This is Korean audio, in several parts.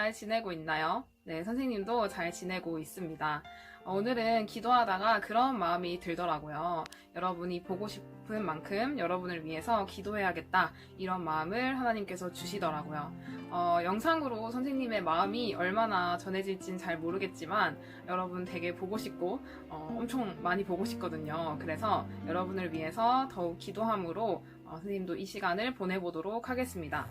잘 지내고 있나요? 네, 선생님도 잘 지내고 있습니다. 오늘은 기도하다가 그런 마음이 들더라고요. 여러분이 보고 싶은 만큼 여러분을 위해서 기도해야겠다. 이런 마음을 하나님께서 주시더라고요. 영상으로 선생님의 마음이 얼마나 전해질진 잘 모르겠지만 여러분 되게 보고 싶고 엄청 많이 보고 싶거든요. 그래서 여러분을 위해서 더욱 기도함으로 선생님도 이 시간을 보내보도록 하겠습니다.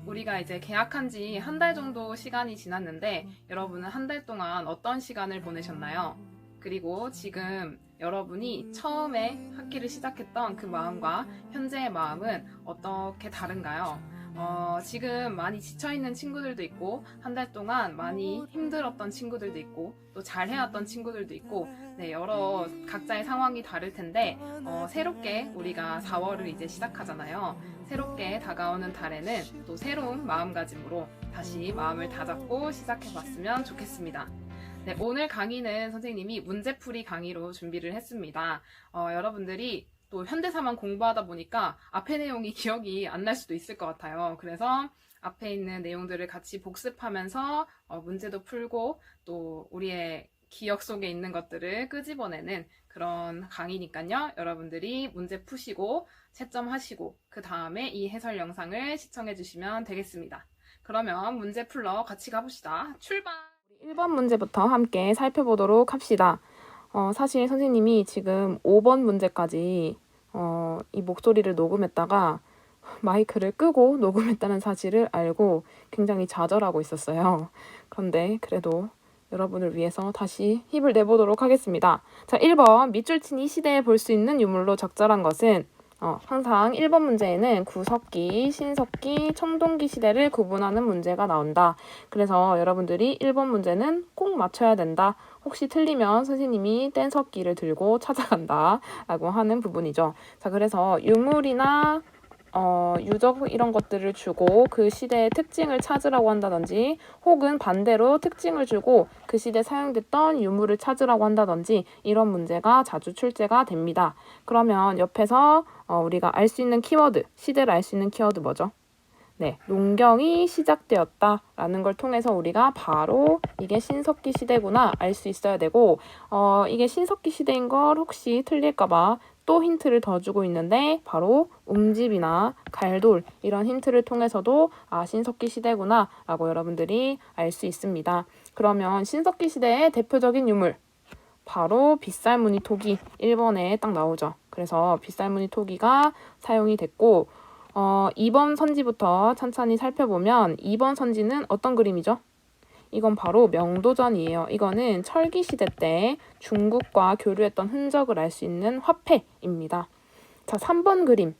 우리가 이제 계약한 지 한 달 정도 시간이 지났는데 여러분은 한 달 동안 어떤 시간을 보내셨나요? 그리고 지금 여러분이 처음에 학기를 시작했던 그 마음과 현재의 마음은 어떻게 다른가요? 지금 많이 지쳐있는 친구들도 있고 한 달 동안 많이 힘들었던 친구들도 있고 또 잘해왔던 친구들도 있고 네, 여러 각자의 상황이 다를 텐데 새롭게 우리가 4월을 이제 시작하잖아요. 새롭게 다가오는 달에는 또 새로운 마음가짐으로 다시 마음을 다잡고 시작해봤으면 좋겠습니다. 네, 오늘 강의는 선생님이 문제풀이 강의로 준비를 했습니다. 여러분들이 또 현대사만 공부하다 보니까 앞에 내용이 기억이 안 날 수도 있을 것 같아요. 그래서 앞에 있는 내용들을 같이 복습하면서 문제도 풀고 또 우리의 기억 속에 있는 것들을 끄집어내는 그런 강의니까요. 여러분들이 문제 푸시고 채점하시고 그 다음에 이 해설 영상을 시청해 주시면 되겠습니다. 그러면 문제 풀러 같이 가봅시다. 출발! 1번 문제부터 함께 살펴보도록 합시다. 사실 선생님이 지금 5번 문제까지 이 목소리를 녹음했다가 마이크를 끄고 녹음했다는 사실을 알고 굉장히 좌절하고 있었어요. 그런데 그래도 여러분을 위해서 다시 힘을 내보도록 하겠습니다. 자, 1번 밑줄 친 이 시대에 볼 수 있는 유물로 적절한 것은 항상 1번 문제에는 구석기, 신석기, 청동기 시대를 구분하는 문제가 나온다. 그래서 여러분들이 1번 문제는 꼭 맞춰야 된다. 혹시 틀리면 선생님이 뗀석기를 들고 찾아간다 라고 하는 부분이죠. 자, 그래서 유물이나 유적 이런 것들을 주고 그 시대의 특징을 찾으라고 한다든지 혹은 반대로 특징을 주고 그 시대에 사용됐던 유물을 찾으라고 한다든지 이런 문제가 자주 출제가 됩니다. 그러면 옆에서 우리가 알 수 있는 키워드, 시대를 알 수 있는 키워드 뭐죠? 네, 농경이 시작되었다라는 걸 통해서 우리가 바로 이게 신석기 시대구나 알 수 있어야 되고 이게 신석기 시대인 걸 혹시 틀릴까봐 또 힌트를 더 주고 있는데 바로 웅집이나 갈돌 이런 힌트를 통해서도 신석기 시대구나 라고 여러분들이 알 수 있습니다. 그러면 신석기 시대의 대표적인 유물 바로 빗살무늬 토기 1번에 딱 나오죠. 그래서 빗살무늬 토기가 사용이 됐고 2번 선지부터 천천히 살펴보면 2번 선지는 어떤 그림이죠? 이건 바로 명도전이에요. 이거는 철기 시대 때 중국과 교류했던 흔적을 알 수 있는 화폐입니다. 자, 3번 그림.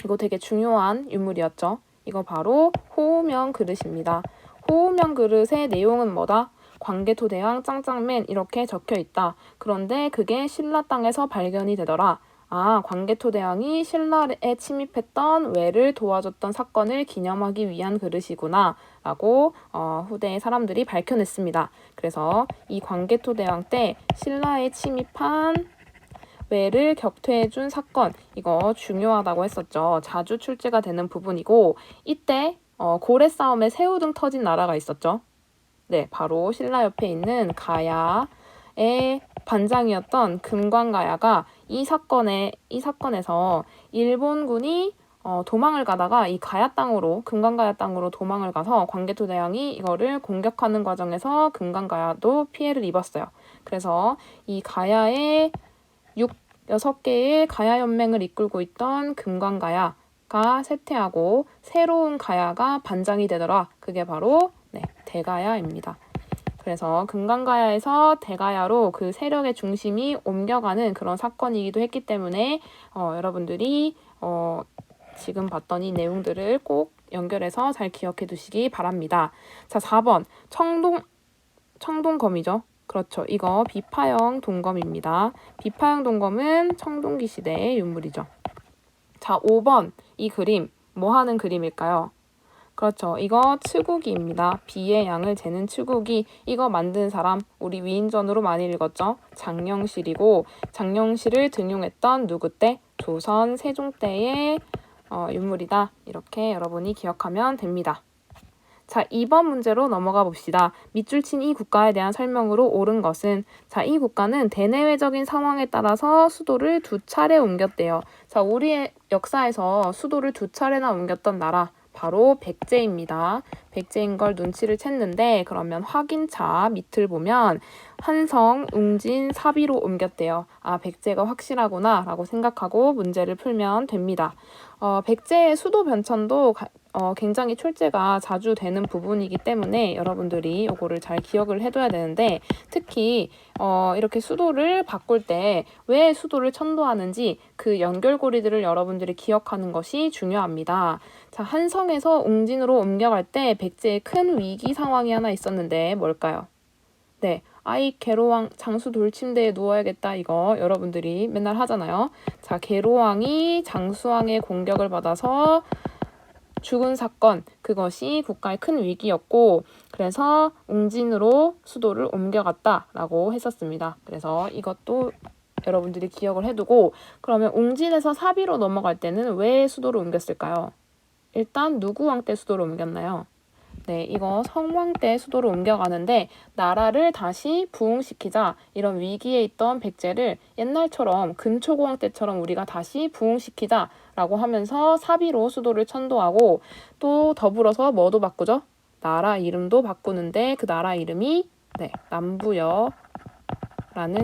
이거 되게 중요한 유물이었죠. 이거 바로 호우명 그릇입니다. 호우명 그릇의 내용은 뭐다? 광개토대왕 짱짱맨 이렇게 적혀 있다. 그런데 그게 신라 땅에서 발견이 되더라. 광개토대왕이 신라에 침입했던 왜를 도와줬던 사건을 기념하기 위한 그릇이구나 라고 후대의 사람들이 밝혀냈습니다. 그래서 이 광개토대왕 때 신라에 침입한 왜를 격퇴해준 사건 이거 중요하다고 했었죠. 자주 출제가 되는 부분이고 이때 고래 싸움에 새우등 터진 나라가 있었죠. 네, 바로 신라 옆에 있는 가야의 반장이었던 금관가야가 이 사건에서 일본군이 도망을 가다가 이 가야 땅으로 금관가야 땅으로 도망을 가서 광개토대왕이 이거를 공격하는 과정에서 금관가야도 피해를 입었어요. 그래서 이 가야의 6개의 가야 연맹을 이끌고 있던 금관가야가 쇠퇴하고 새로운 가야가 반장이 되더라. 그게 바로 대가야입니다. 그래서 금관가야에서 대가야로 그 세력의 중심이 옮겨가는 그런 사건이기도 했기 때문에 여러분들이 지금 봤던 이 내용들을 꼭 연결해서 잘 기억해 두시기 바랍니다. 자, 4번 청동검이죠. 그렇죠. 이거 비파형 동검입니다. 비파형 동검은 청동기 시대의 유물이죠. 자, 5번 이 그림 뭐 하는 그림일까요? 그렇죠. 이거 치국이입니다. 비의 양을 재는 치국이 이거 만든 사람 우리 위인전으로 많이 읽었죠. 장영실이고 장영실을 등용했던 누구 때? 조선 세종 때의 유물이다. 이렇게 여러분이 기억하면 됩니다. 자, 2번 문제로 넘어가 봅시다. 밑줄 친 이 국가에 대한 설명으로 옳은 것은, 자, 이 국가는 대내외적인 상황에 따라서 수도를 2차례 옮겼대요. 자, 우리의 역사에서 수도를 2차례나 옮겼던 나라, 바로 백제입니다. 백제인 걸 눈치를 챘는데, 그러면 확인차 밑을 보면 한성, 웅진, 사비로 옮겼대요. 아, 백제가 확실하구나 라고 생각하고 문제를 풀면 됩니다. 백제의 수도 변천도 굉장히 출제가 자주 되는 부분이기 때문에 여러분들이 이거를 잘 기억을 해둬야 되는데, 특히 이렇게 수도를 바꿀 때 왜 수도를 천도하는지 그 연결고리들을 여러분들이 기억하는 것이 중요합니다. 자, 한성에서 웅진으로 옮겨갈 때 백제의 큰 위기 상황이 하나 있었는데 뭘까요? 네, 아이 계로왕 장수 돌침대에 누워야겠다, 이거 여러분들이 맨날 하잖아요. 자, 계로왕이 장수왕의 공격을 받아서 죽은 사건, 그것이 국가의 큰 위기였고, 그래서 웅진으로 수도를 옮겨갔다라고 했었습니다. 그래서 이것도 여러분들이 기억을 해두고, 그러면 웅진에서 사비로 넘어갈 때는 왜 수도를 옮겼을까요? 일단 누구 왕 때 수도를 옮겼나요? 네, 이거 성왕 때 수도를 옮겨가는데, 나라를 다시 부흥시키자, 이런 위기에 있던 백제를 옛날처럼 근초고왕 때처럼 우리가 다시 부흥시키자 라고 하면서 사비로 수도를 천도하고, 또 더불어서 뭐도 바꾸죠? 나라 이름도 바꾸는데, 그 나라 이름이 남부여라는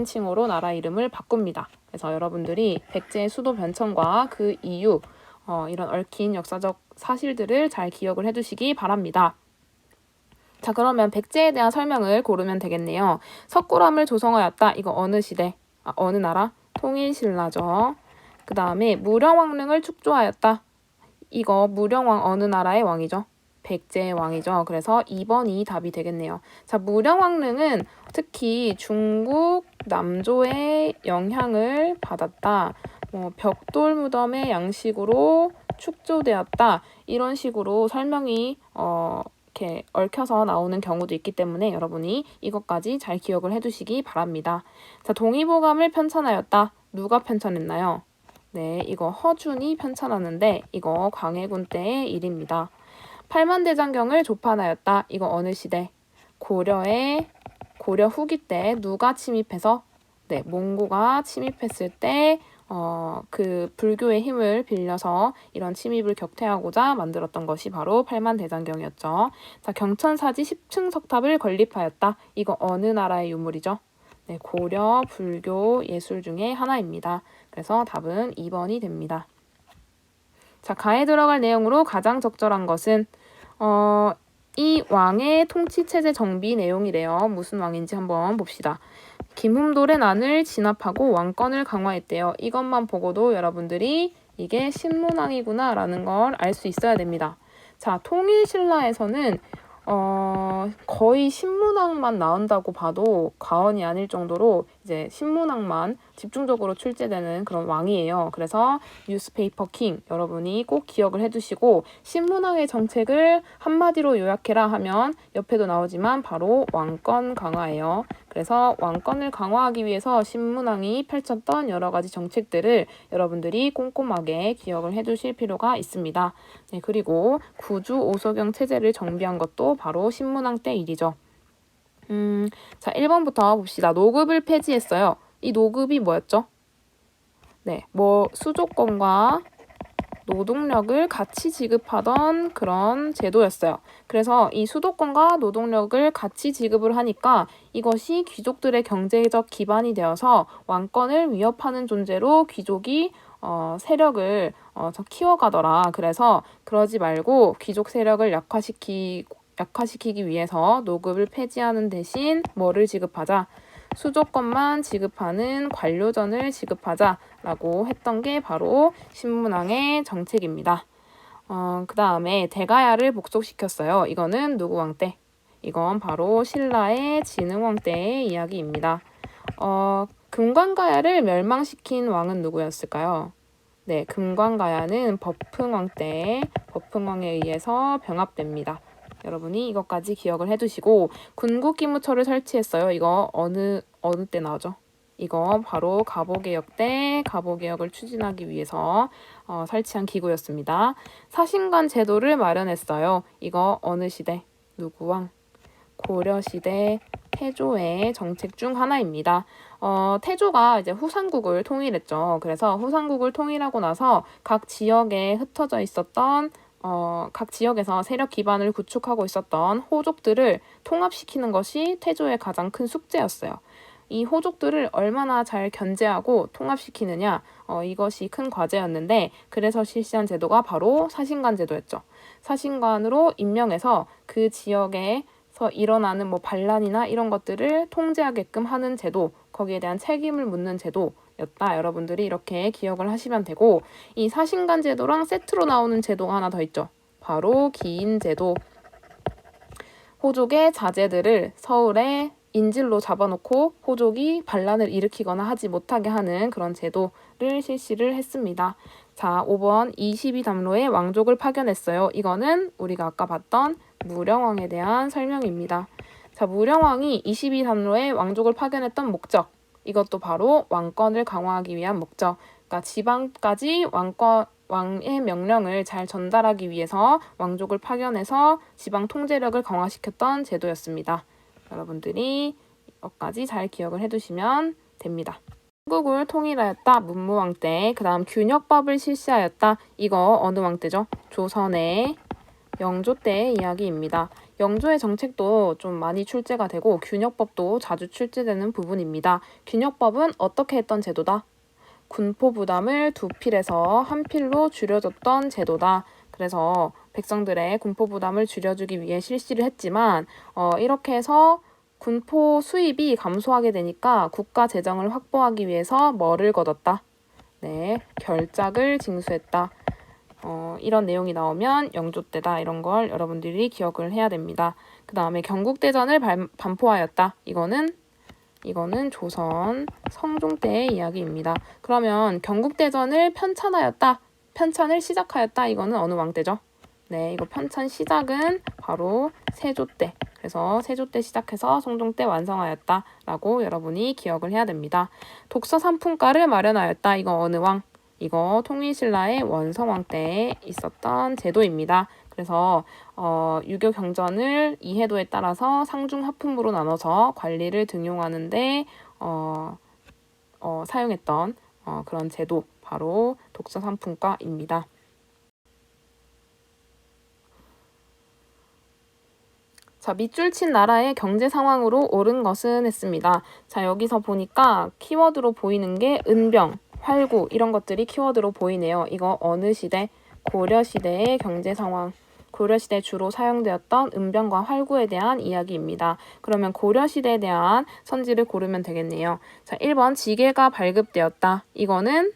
칭호로 나라 이름을 바꿉니다. 그래서 여러분들이 백제의 수도 변천과 그 이유, 이런 얽힌 역사적 사실들을 잘 기억을 해두시기 바랍니다. 자, 그러면 백제에 대한 설명을 고르면 되겠네요. 석굴암을 조성하였다. 이거 어느 시대? 어느 나라? 통일신라죠. 그 다음에 무령왕릉을 축조하였다. 이거 무령왕 어느 나라의 왕이죠? 백제의 왕이죠. 그래서 2번이 답이 되겠네요. 자, 무령왕릉은 특히 중국 남조의 영향을 받았다. 벽돌 무덤의 양식으로 축조되었다. 이런 식으로 설명이 이렇게 얽혀서 나오는 경우도 있기 때문에 여러분이 이것까지 잘 기억을 해두시기 바랍니다. 자, 동의보감을 편찬하였다. 누가 편찬했나요? 네, 이거 허준이 편찬하는데 이거 광해군 때의 일입니다. 팔만대장경을 조판하였다. 이거 어느 시대? 고려 후기 때 누가 침입해서? 네, 몽고가 침입했을 때 그 불교의 힘을 빌려서 이런 침입을 격퇴하고자 만들었던 것이 바로 팔만대장경이었죠. 자, 경천사지 10층 석탑을 건립하였다. 이거 어느 나라의 유물이죠? 네, 고려 불교 예술 중에 하나입니다. 그래서 답은 2번이 됩니다. 자, 가에 들어갈 내용으로 가장 적절한 것은 이 왕의 통치체제 정비 내용이래요. 무슨 왕인지 한번 봅시다. 김흠돌의 난을 진압하고 왕권을 강화했대요. 이것만 보고도 여러분들이 이게 신문왕이구나 라는 걸 알 수 있어야 됩니다. 자, 통일신라에서는 거의 신문왕만 나온다고 봐도 과언이 아닐 정도로 이제 신문왕만 집중적으로 출제되는 그런 왕이에요. 그래서 뉴스페이퍼 킹 여러분이 꼭 기억을 해두시고, 신문왕의 정책을 한마디로 요약해라 하면 옆에도 나오지만 바로 왕권 강화예요. 그래서 왕권을 강화하기 위해서 신문왕이 펼쳤던 여러 가지 정책들을 여러분들이 꼼꼼하게 기억을 해두실 필요가 있습니다. 네, 그리고 구주 오소경 체제를 정비한 것도 바로 신문왕 때 일이죠. 자, 1번부터 봅시다. 노급을 폐지했어요. 이 노급이 뭐였죠? 네, 수조권과 노동력을 같이 지급하던 그런 제도였어요. 그래서 이 수도권과 노동력을 같이 지급을 하니까 이것이 귀족들의 경제적 기반이 되어서 왕권을 위협하는 존재로 귀족이 세력을 키워가더라. 그래서 그러지 말고 귀족 세력을 약화시키기 위해서 노급을 폐지하는 대신 뭐를 지급하자? 수조권만 지급하는 관료전을 지급하자라고 했던 게 바로 신문왕의 정책입니다. 그 다음에 대가야를 복속시켰어요. 이거는 누구 왕 때? 이건 바로 신라의 진흥왕 때의 이야기입니다. 금관가야를 멸망시킨 왕은 누구였을까요? 네, 금관가야는 법흥왕 때 법흥왕에 의해서 병합됩니다. 여러분이 이것까지 기억을 해두시고, 군국기무처를 설치했어요. 이거 어느 때 나오죠? 이거 바로 갑오개혁 때 갑오개혁을 추진하기 위해서 설치한 기구였습니다. 사신관 제도를 마련했어요. 이거 어느 시대? 누구 왕? 고려시대 태조의 정책 중 하나입니다. 태조가 이제 후삼국을 통일했죠. 그래서 후삼국을 통일하고 나서 각 지역에 흩어져 있었던 각 지역에서 세력 기반을 구축하고 있었던 호족들을 통합시키는 것이 태조의 가장 큰 숙제였어요. 이 호족들을 얼마나 잘 견제하고 통합시키느냐, 이것이 큰 과제였는데, 그래서 실시한 제도가 바로 사신관 제도였죠. 사신관으로 임명해서 그 지역에서 일어나는 반란이나 이런 것들을 통제하게끔 하는 제도, 거기에 대한 책임을 묻는 제도였다. 여러분들이 이렇게 기억을 하시면 되고, 이 사신관 제도랑 세트로 나오는 제도가 하나 더 있죠. 바로 기인 제도. 호족의 자제들을 서울에 인질로 잡아놓고 호족이 반란을 일으키거나 하지 못하게 하는 그런 제도를 실시를 했습니다. 자, 5번 22담로의 왕족을 파견했어요. 이거는 우리가 아까 봤던 무령왕에 대한 설명입니다. 자, 무령왕이 22담로의 왕족을 파견했던 목적, 이것도 바로 왕권을 강화하기 위한 목적. 그러니까 지방까지 왕의 명령을 잘 전달하기 위해서 왕족을 파견해서 지방 통제력을 강화시켰던 제도였습니다. 여러분들이 이것까지 잘 기억을 해두시면 됩니다. 한국을 통일하였다. 문무왕 때. 그 다음 균역법을 실시하였다. 이거 어느 왕 때죠? 조선의 영조 때의 이야기입니다. 영조의 정책도 좀 많이 출제가 되고 균역법도 자주 출제되는 부분입니다. 균역법은 어떻게 했던 제도다? 군포 부담을 두 필에서 한 필로 줄여줬던 제도다. 그래서 백성들의 군포 부담을 줄여주기 위해 실시를 했지만 이렇게 해서 군포 수입이 감소하게 되니까 국가 재정을 확보하기 위해서 뭐를 거뒀다? 네, 결작을 징수했다. 이런 내용이 나오면 영조 때다. 이런 걸 여러분들이 기억을 해야 됩니다. 그 다음에 경국대전을 반포하였다. 이거는 조선 성종 때의 이야기입니다. 그러면 경국대전을 편찬하였다. 편찬을 시작하였다. 이거는 어느 왕 때죠? 네, 이거 편찬 시작은 바로 세조 때. 그래서 세조 때 시작해서 성종 때 완성하였다라고 여러분이 기억을 해야 됩니다. 독서 상품가를 마련하였다. 이거 어느 왕? 이거 통일신라의 원성왕 때 있었던 제도입니다. 그래서 유교 경전을 이해도에 따라서 상중 하품으로 나눠서 관리를 등용하는데 사용했던 그런 제도, 바로 독서 상품가입니다. 자, 밑줄 친 나라의 경제 상황으로 옳은 것은 했습니다. 자, 여기서 보니까 키워드로 보이는 게 은병, 활구 이런 것들이 키워드로 보이네요. 이거 어느 시대? 고려시대의 경제 상황. 고려시대 주로 사용되었던 은병과 활구에 대한 이야기입니다. 그러면 고려시대에 대한 선지를 고르면 되겠네요. 자, 1번 지게가 발급되었다. 이거는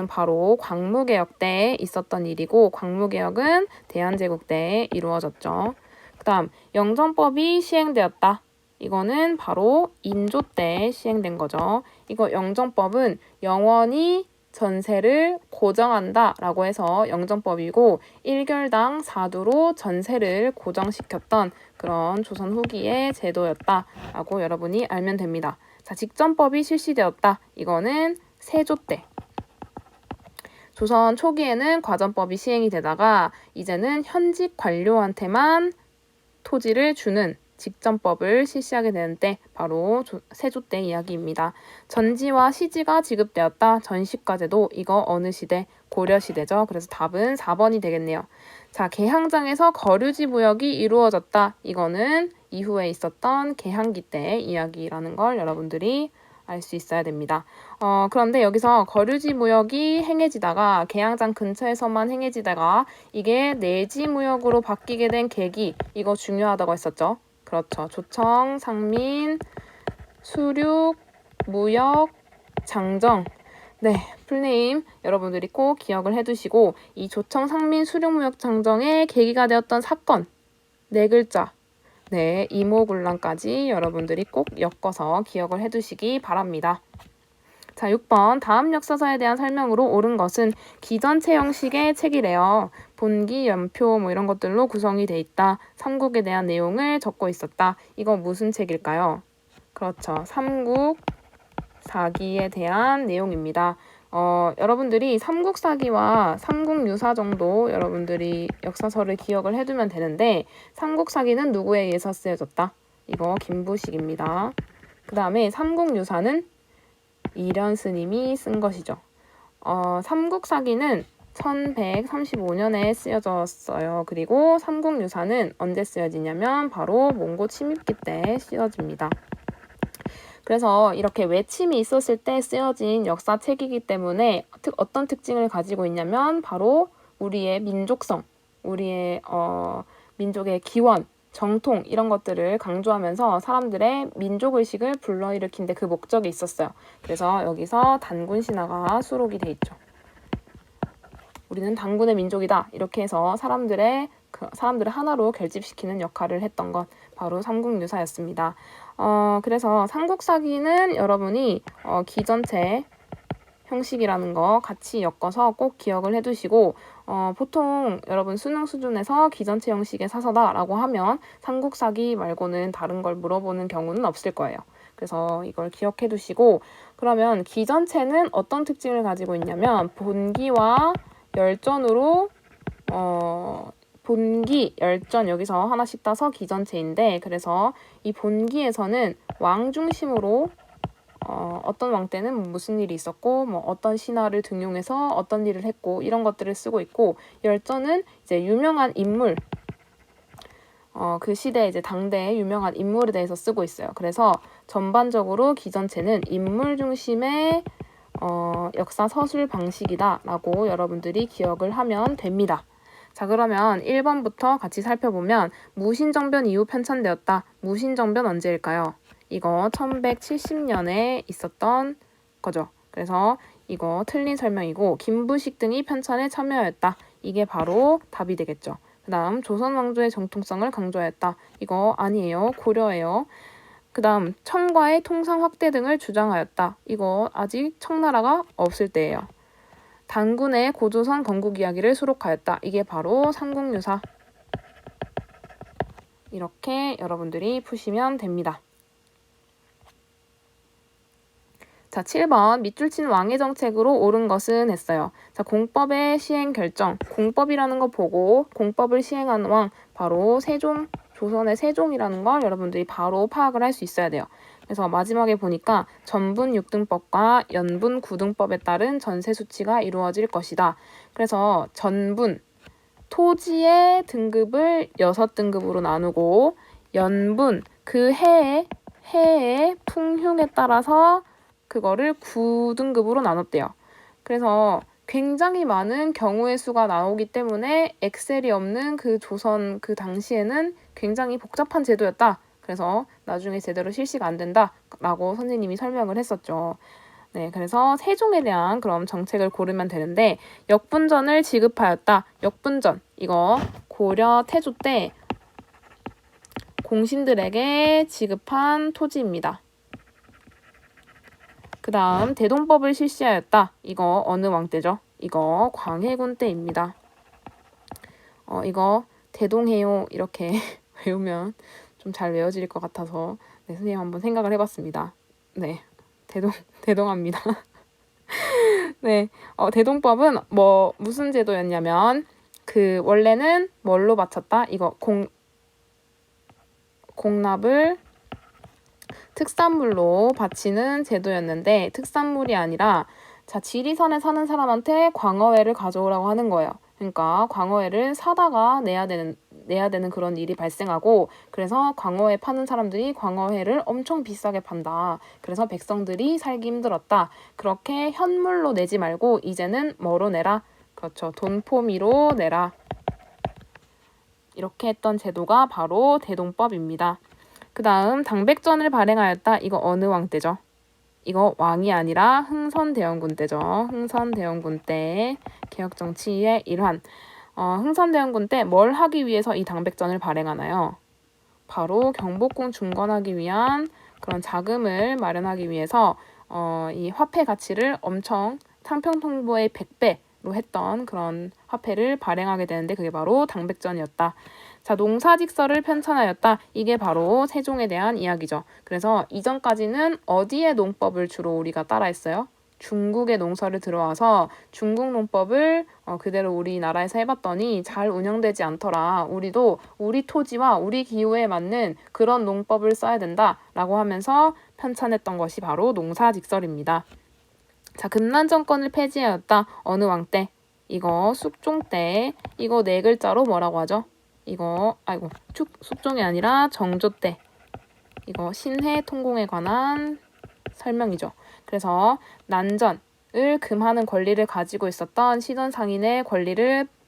바로 광무개혁 때 있었던 일이고, 광무개혁은 대한제국 때 이루어졌죠. 그 다음 영정법이 시행되었다. 이거는 바로 인조 때 시행된 거죠. 이거 영정법은 영원히 전세를 고정한다 라고 해서 영정법이고, 1결당 4두로 전세를 고정시켰던 그런 조선 후기의 제도였다 라고 여러분이 알면 됩니다. 자, 직전법이 실시되었다. 이거는 세조 때. 조선 초기에는 과전법이 시행이 되다가 이제는 현직 관료한테만 토지를 주는 직전법을 실시하게 되는데 바로 세조 때 이야기입니다. 전지와 시지가 지급되었다. 전시과제도. 이거 어느 시대? 고려시대죠. 그래서 답은 4번이 되겠네요. 자, 개항장에서 거류지 무역이 이루어졌다. 이거는 이후에 있었던 개항기 때의 이야기라는 걸 여러분들이 알 수 있어야 됩니다. 그런데 여기서 거류지 무역이 행해지다가 개항장 근처에서만 행해지다가 이게 내지 무역으로 바뀌게 된 계기, 이거 중요하다고 했었죠. 그렇죠. 조청, 상민, 수륙, 무역, 장정. 네, 풀네임 여러분들이 꼭 기억을 해두시고, 이 조청, 상민, 수륙, 무역, 장정의 계기가 되었던 사건 4글자, 네, 이모군란까지 여러분들이 꼭 엮어서 기억을 해두시기 바랍니다. 자, 6번 다음 역사서에 대한 설명으로 옳은 것은 기전체 형식의 책이래요. 본기, 연표 이런 것들로 구성이 돼 있다. 삼국에 대한 내용을 적고 있었다. 이거 무슨 책일까요? 그렇죠. 삼국 사기에 대한 내용입니다. 여러분들이 삼국사기와 삼국유사 정도 여러분들이 역사서를 기억을 해두면 되는데, 삼국사기는 누구에 의해서 쓰여졌다? 이거 김부식입니다. 그 다음에 삼국유사는 이련 스님이 쓴 것이죠. 삼국사기는 1135년에 쓰여졌어요. 그리고 삼국유사는 언제 쓰여지냐면 바로 몽고 침입기 때 쓰여집니다. 그래서 이렇게 외침이 있었을 때 쓰여진 역사책이기 때문에 어떤 특징을 가지고 있냐면 바로 우리의 민족성, 우리의 민족의 기원, 정통 이런 것들을 강조하면서 사람들의 민족의식을 불러일으킨 데 그 목적이 있었어요. 그래서 여기서 단군 신화가 수록이 돼 있죠. 우리는 단군의 민족이다. 이렇게 해서 사람들을 하나로 결집시키는 역할을 했던 것 바로 삼국유사였습니다. 그래서 삼국사기는 여러분이 기전체 형식이라는 거 같이 엮어서 꼭 기억을 해두시고, 보통 여러분 수능 수준에서 기전체 형식의 사서다라고 하면 삼국사기 말고는 다른 걸 물어보는 경우는 없을 거예요. 그래서 이걸 기억해 두시고, 그러면 기전체는 어떤 특징을 가지고 있냐면 본기와 열전으로 본기, 열전 여기서 하나씩 따서 기전체인데, 그래서 이 본기에서는 왕 중심으로 어떤 왕 때는 무슨 일이 있었고, 어떤 신하를 등용해서 어떤 일을 했고 이런 것들을 쓰고 있고, 열전은 이제 유명한 인물, 그 시대 이제 당대의 유명한 인물에 대해서 쓰고 있어요. 그래서 전반적으로 기전체는 인물 중심의 역사 서술 방식이다라고 여러분들이 기억을 하면 됩니다. 자, 그러면 1번부터 같이 살펴보면 무신정변 이후 편찬되었다. 무신정변 언제일까요? 이거 1170년에 있었던 거죠. 그래서 이거 틀린 설명이고, 김부식 등이 편찬에 참여하였다. 이게 바로 답이 되겠죠. 그 다음 조선 왕조의 정통성을 강조하였다. 이거 아니에요. 고려예요. 그 다음 청과의 통상 확대 등을 주장하였다. 이거 아직 청나라가 없을 때예요. 단군의 고조선 건국 이야기를 수록하였다. 이게 바로 삼국유사. 이렇게 여러분들이 푸시면 됩니다. 자, 7번 밑줄 친 왕의 정책으로 옳은 것은 했어요. 자, 공법의 시행 결정. 공법이라는 거 보고 공법을 시행한 왕 바로 세종, 조선의 세종이라는 걸 여러분들이 바로 파악을 할 수 있어야 돼요. 그래서 마지막에 보니까 전분 6등법과 연분 9등법에 따른 전세 수치가 이루어질 것이다. 그래서 전분, 토지의 등급을 6등급으로 나누고, 연분, 그 해의 풍흉에 따라서 그거를 9등급으로 나눴대요. 그래서 굉장히 많은 경우의 수가 나오기 때문에 엑셀이 없는 그 조선 그 당시에는 굉장히 복잡한 제도였다. 그래서 나중에 제대로 실시가 안 된다라고 선생님이 설명을 했었죠. 네, 그래서 세종에 대한 그럼 정책을 고르면 되는데, 역분전을 지급하였다. 역분전, 이거 고려 태조 때 공신들에게 지급한 토지입니다. 그 다음 대동법을 실시하였다. 이거 어느 왕 때죠? 이거 광해군 때입니다. 이거 대동해요 이렇게 외우면 좀 잘 외워질 것 같아서 선생님 한번 생각을 해봤습니다. 네, 대동합니다. 네, 대동법은 무슨 제도였냐면 원래는 뭘로 바쳤다? 이거 공납을 특산물로 바치는 제도였는데, 특산물이 아니라 지리산에 사는 사람한테 광어회를 가져오라고 하는 거예요. 그러니까 광어회를 사다가 내야 되는 그런 일이 발생하고, 그래서 광어회 파는 사람들이 광어회를 엄청 비싸게 판다. 그래서 백성들이 살기 힘들었다. 그렇게 현물로 내지 말고 이제는 뭐로 내라? 그렇죠. 돈포미로 내라. 이렇게 했던 제도가 바로 대동법입니다. 그 다음 당백전을 발행하였다. 이거 어느 왕 때죠? 이거 왕이 아니라 흥선대원군 때죠. 흥선대원군 때 개혁정치의 일환. 흥선대원군 때 뭘 하기 위해서 이 당백전을 발행하나요? 바로 경복궁 중건하기 위한 그런 자금을 마련하기 위해서 이 화폐 가치를 엄청 상평통보의 100배로 했던 그런 화폐를 발행하게 되는데, 그게 바로 당백전이었다. 자, 농사직서를 편찬하였다. 이게 바로 세종에 대한 이야기죠. 그래서 이전까지는 어디의 농법을 주로 우리가 따라했어요? 중국의 농서를 들어와서 중국 농법을 그대로 우리나라에서 해봤더니 잘 운영되지 않더라. 우리도 우리 토지와 우리 기후에 맞는 그런 농법을 써야 된다라고 하면서 편찬했던 것이 바로 농사직설입니다. 자, 금난 정권을 폐지하였다. 어느 왕 때? 이거 숙종 때. 이거 네 글자로 뭐라고 하죠? 이거 숙종이 아니라 정조 때. 이거 신해 통공에 관한 설명이죠. 그래서 난전을 금하는 권리를 가지고 있었던 시던 상인의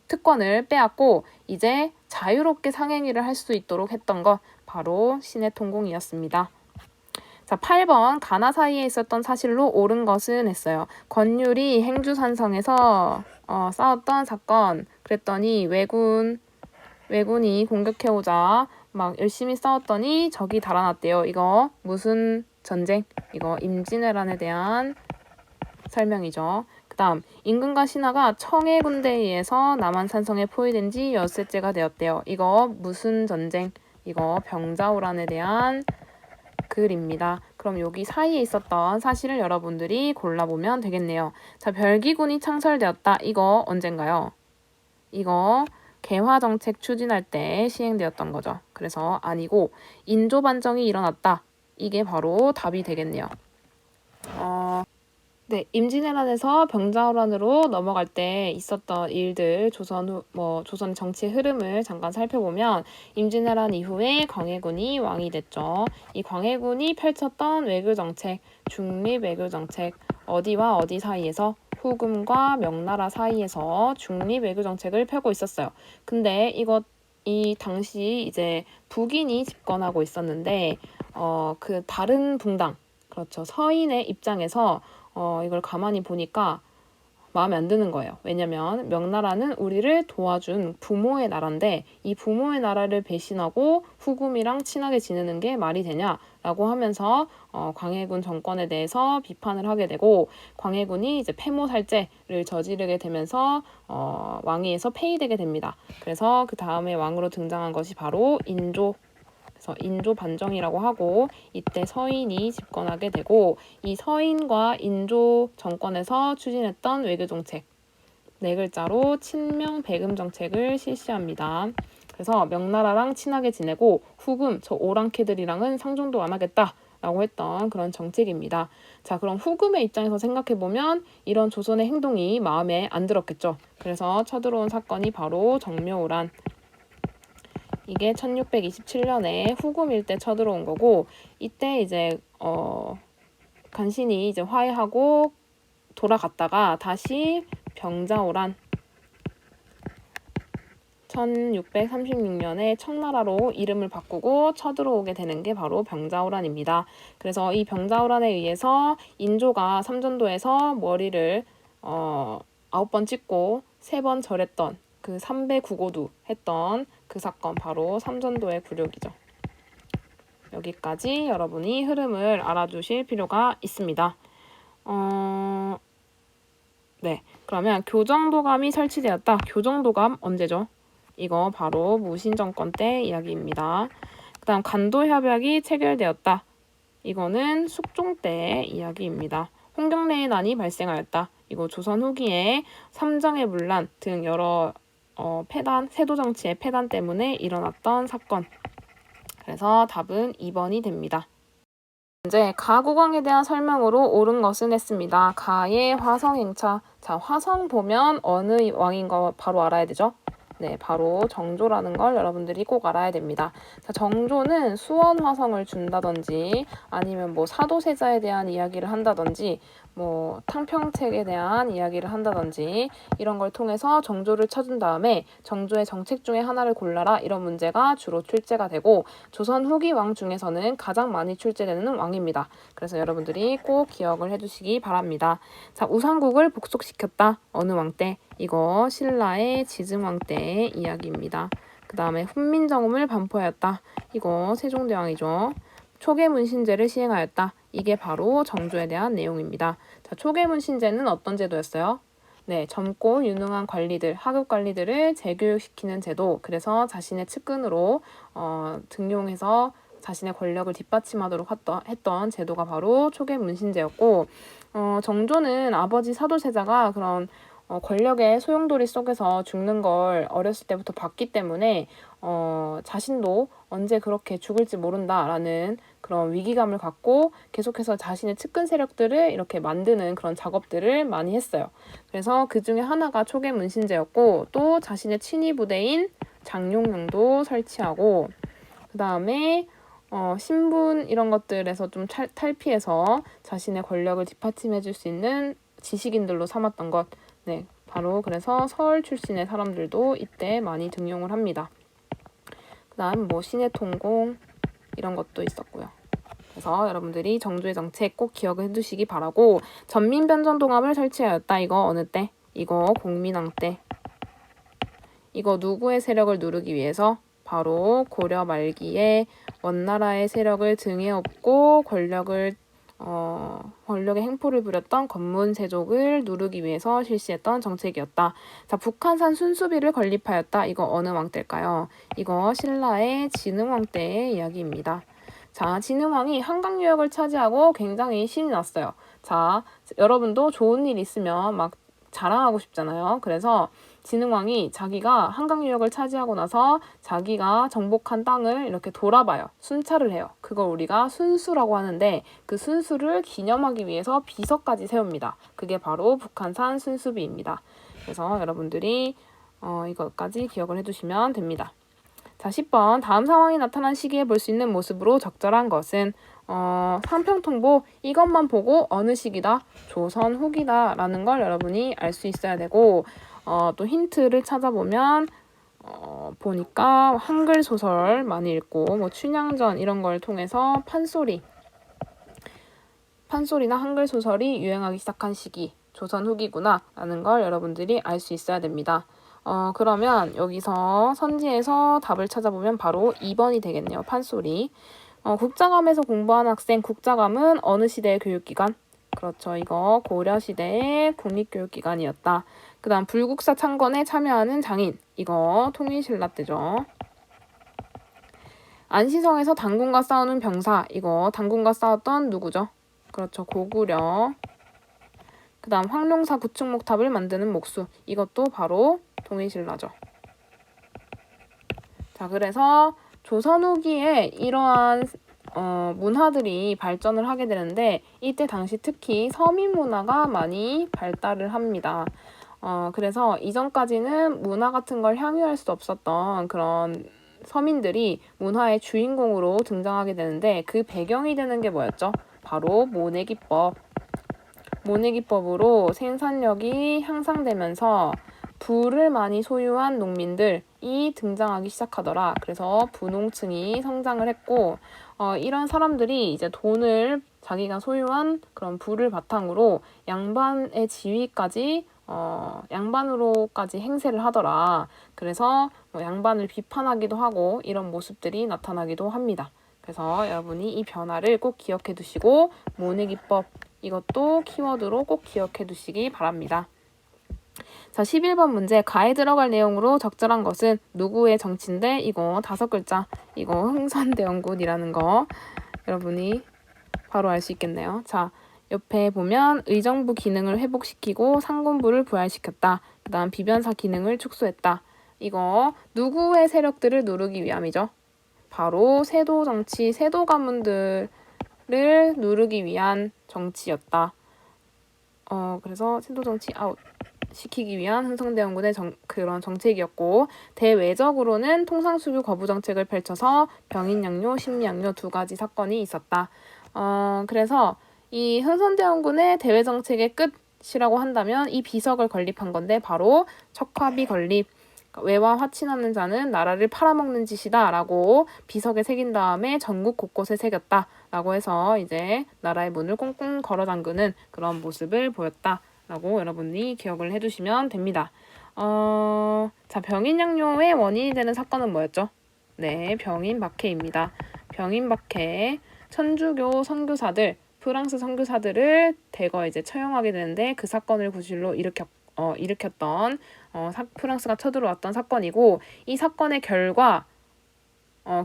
특권을 빼앗고 이제 자유롭게 상행위를 할 수 있도록 했던 것 바로 신해 통공이었습니다. 자, 8번 가나 사이에 있었던 사실로 옳은 것은 했어요. 권율이 행주산성에서 싸웠던 사건. 그랬더니 왜군이 공격해오자 막 열심히 싸웠더니 적이 달아났대요. 이거 무슨 전쟁? 이거 임진왜란에 대한 설명이죠. 그 다음 임금과 신하가 청해 군대에 의해서 남한산성에 포위된 지 엿새째가 되었대요. 이거 무슨 전쟁? 이거 병자호란에 대한 글입니다. 그럼 여기 사이에 있었던 사실을 여러분들이 골라보면 되겠네요. 자, 별기군이 창설되었다. 이거 언젠가요? 이거 개화정책 추진할 때 시행되었던 거죠. 그래서 아니고 인조반정이 일어났다. 이게 바로 답이 되겠네요. 네, 임진왜란에서 병자호란으로 넘어갈 때 있었던 일들, 조선 정치의 흐름을 잠깐 살펴보면 임진왜란 이후에 광해군이 왕이 됐죠. 이 광해군이 펼쳤던 외교정책, 중립 외교정책, 어디와 어디 사이에서 후금과 명나라 사이에서 중립 외교정책을 펴고 있었어요. 근데 이 당시 이제 북인이 집권하고 있었는데 그 다른 붕당, 그렇죠. 서인의 입장에서 이걸 가만히 보니까 마음에 안 드는 거예요. 왜냐면 명나라는 우리를 도와준 부모의 나라인데 이 부모의 나라를 배신하고 후금이랑 친하게 지내는 게 말이 되냐라고 하면서 광해군 정권에 대해서 비판을 하게 되고 광해군이 이제 폐모살제를 저지르게 되면서 왕위에서 폐위되게 됩니다. 그래서 그 다음에 왕으로 등장한 것이 바로 인조 반정이라고 하고 이때 서인이 집권하게 되고 이 서인과 인조 정권에서 추진했던 외교정책 네 글자로 친명 배금 정책을 실시합니다. 그래서 명나라랑 친하게 지내고 후금 저 오랑캐들이랑은 상종도 안 하겠다라고 했던 그런 정책입니다. 자, 그럼 후금의 입장에서 생각해보면 이런 조선의 행동이 마음에 안 들었겠죠. 그래서 쳐들어온 사건이 바로 정묘오란. 이게 1627년에 후금일 때 쳐들어온 거고 이때 이제 간신히 이제 화해하고 돌아갔다가 다시 병자호란 1636년에 청나라로 이름을 바꾸고 쳐들어오게 되는 게 바로 병자호란입니다. 그래서 이 병자호란에 의해서 인조가 삼전도에서 머리를 9번 찍고 3번 절했던 그 삼배구고두 했던 그 사건 바로 삼전도의 굴욕이죠. 여기까지 여러분이 흐름을 알아두실 필요가 있습니다. 네, 그러면 교정도감이 설치되었다. 교정도감 언제죠? 이거 바로 무신정권 때 이야기입니다. 그 다음 간도협약이 체결되었다. 이거는 숙종 때 이야기입니다. 홍경래의 난이 발생하였다. 이거 조선 후기에 삼정의 문란 등 여러 세도 정치의 폐단 때문에 일어났던 사건. 그래서 답은 2번이 됩니다. 이제 가국왕에 대한 설명으로 옳은 것은 했습니다. 가의 화성행차. 자, 화성 보면 어느 왕인 거 바로 알아야 되죠? 네, 바로 정조라는 걸 여러분들이 꼭 알아야 됩니다. 자, 정조는 수원 화성을 준다든지 아니면 뭐 사도세자에 대한 이야기를 한다든지 뭐 탕평책에 대한 이야기를 한다든지 이런 걸 통해서 정조를 쳐준 다음에 정조의 정책 중에 하나를 골라라 이런 문제가 주로 출제가 되고 조선 후기 왕 중에서는 가장 많이 출제되는 왕입니다. 그래서 여러분들이 꼭 기억을 해두시기 바랍니다. 자, 우상국을 복속시켰다. 어느 왕 때? 이거 신라의 지증왕 때의 이야기입니다. 그 다음에 훈민정음을 반포하였다. 이거 세종대왕이죠. 초계문신제를 시행하였다. 이게 바로 정조에 대한 내용입니다. 자, 초계문신제는 어떤 제도였어요? 네, 젊고 유능한 관리들, 하급 관리들을 재교육시키는 제도. 그래서 자신의 측근으로 등용해서 자신의 권력을 뒷받침하도록 했던 제도가 바로 초계 문신제였고, 정조는 아버지 사도세자가 그런 권력의 소용돌이 속에서 죽는 걸 어렸을 때부터 봤기 때문에 자신도 언제 그렇게 죽을지 모른다라는 그런 위기감을 갖고 계속해서 자신의 측근 세력들을 이렇게 만드는 그런 작업들을 많이 했어요. 그래서 그 중에 하나가 초계 문신제였고, 또 자신의 친위 부대인 장룡령도 설치하고, 그 다음에 신분 이런 것들에서 좀 탈피해서 자신의 권력을 뒷받침해줄 수 있는 지식인들로 삼았던 것. 네, 바로 그래서 서울 출신의 사람들도 이때 많이 등용을 합니다. 그 다음 신해통공 이런 것도 있었고요. 그래서 여러분들이 정조의 정책 꼭 기억을 해두시기 바라고, 전민변전동합을 설치하였다. 이거 어느 때? 이거 공민왕 때. 이거 누구의 세력을 누르기 위해서? 바로 고려 말기에 원나라의 세력을 등에 업고 권력의 행포를 부렸던 건문세족을 누르기 위해서 실시했던 정책이었다. 자, 북한산 순수비를 건립하였다. 이거 어느 왕 때일까요? 이거 신라의 진흥왕 때의 이야기입니다. 자, 진흥왕이 한강 유역을 차지하고 굉장히 신이 났어요. 자, 여러분도 좋은 일 있으면 막 자랑하고 싶잖아요. 그래서 진흥왕이 자기가 한강 유역을 차지하고 나서 자기가 정복한 땅을 이렇게 돌아봐요. 순찰을 해요. 그걸 우리가 순수라고 하는데, 그 순수를 기념하기 위해서 비석까지 세웁니다. 그게 바로 북한산 순수비입니다. 그래서 여러분들이 이것까지 기억을 해두시면 됩니다. 자, 10번. 다음 상황이 나타난 시기에 볼 수 있는 모습으로 적절한 것은 상평통보, 이것만 보고 어느 시기다? 조선 후기다 라는 걸 여러분이 알 수 있어야 되고, 또 힌트를 찾아보면 보니까 한글 소설 많이 읽고 춘향전 이런 걸 통해서 판소리나 한글 소설이 유행하기 시작한 시기, 조선 후기구나 라는 걸 여러분들이 알 수 있어야 됩니다. 그러면 여기서 선지에서 답을 찾아보면 바로 2번이 되겠네요. 판소리. 국자감에서 공부하는 학생, 국자감은 어느 시대의 교육기관? 그렇죠. 이거 고려시대의 국립교육기관이었다. 그 다음 불국사 창건에 참여하는 장인. 이거 통일신라 때죠. 안시성에서 당군과 싸우는 병사. 이거 당군과 싸웠던 누구죠? 그렇죠. 고구려. 그 다음 황룡사 구축목탑을 만드는 목수. 이것도 바로 통일신라죠. 자, 그래서 조선 후기에 이러한 문화들이 발전을 하게 되는데, 이때 당시 특히 서민 문화가 많이 발달을 합니다. 그래서 이전까지는 문화 같은 걸 향유할 수 없었던 그런 서민들이 문화의 주인공으로 등장하게 되는데, 그 배경이 되는 게 뭐였죠? 바로 모내기법. 모내기법으로 생산력이 향상되면서 부를 많이 소유한 농민들이 등장하기 시작하더라. 그래서 부농층이 성장을 했고, 이런 사람들이 이제 돈을 자기가 소유한 그런 부를 바탕으로 양반의 지위까지 양반으로까지 행세를 하더라. 그래서 양반을 비판하기도 하고 이런 모습들이 나타나기도 합니다. 그래서 여러분이 이 변화를 꼭 기억해 두시고, 모내기법 이것도 키워드로 꼭 기억해 두시기 바랍니다. 자, 11번 문제. 가에 들어갈 내용으로 적절한 것은 누구의 정치인데, 이거 5글자. 이거 흥선대원군이라는 거 여러분이 바로 알 수 있겠네요. 자, 옆에 보면 의정부 기능을 회복시키고 상군부를 부활시켰다. 그 다음 비변사 기능을 축소했다. 이거 누구의 세력들을 누르기 위함이죠? 바로 세도 정치, 세도 가문들을 누르기 위한 정치였다. 그래서 세도 정치 아웃 시키기 위한 흥선대원군의 그런 정책이었고, 대외적으로는 통상수교 거부 정책을 펼쳐서 병인양요, 심리양요 2가지 사건이 있었다. 그래서 이 흥선대원군의 대외 정책의 끝이라고 한다면 이 비석을 건립한 건데, 바로 척화비 건립. 외와 화친하는 자는 나라를 팔아먹는 짓이다 라고 비석에 새긴 다음에 전국 곳곳에 새겼다 라고 해서 이제 나라의 문을 꽁꽁 걸어 잠그는 그런 모습을 보였다 라고 여러분이 기억을 해두시면 됩니다. 자, 병인양요의 원인이 되는 사건은 뭐였죠? 네, 병인박해입니다. 병인박해, 천주교 선교사들, 프랑스 선교사들을 대거 이제 처형하게 되는데, 그 사건을 구실로 일으켰던 프랑스가 쳐들어왔던 사건이고, 이 사건의 결과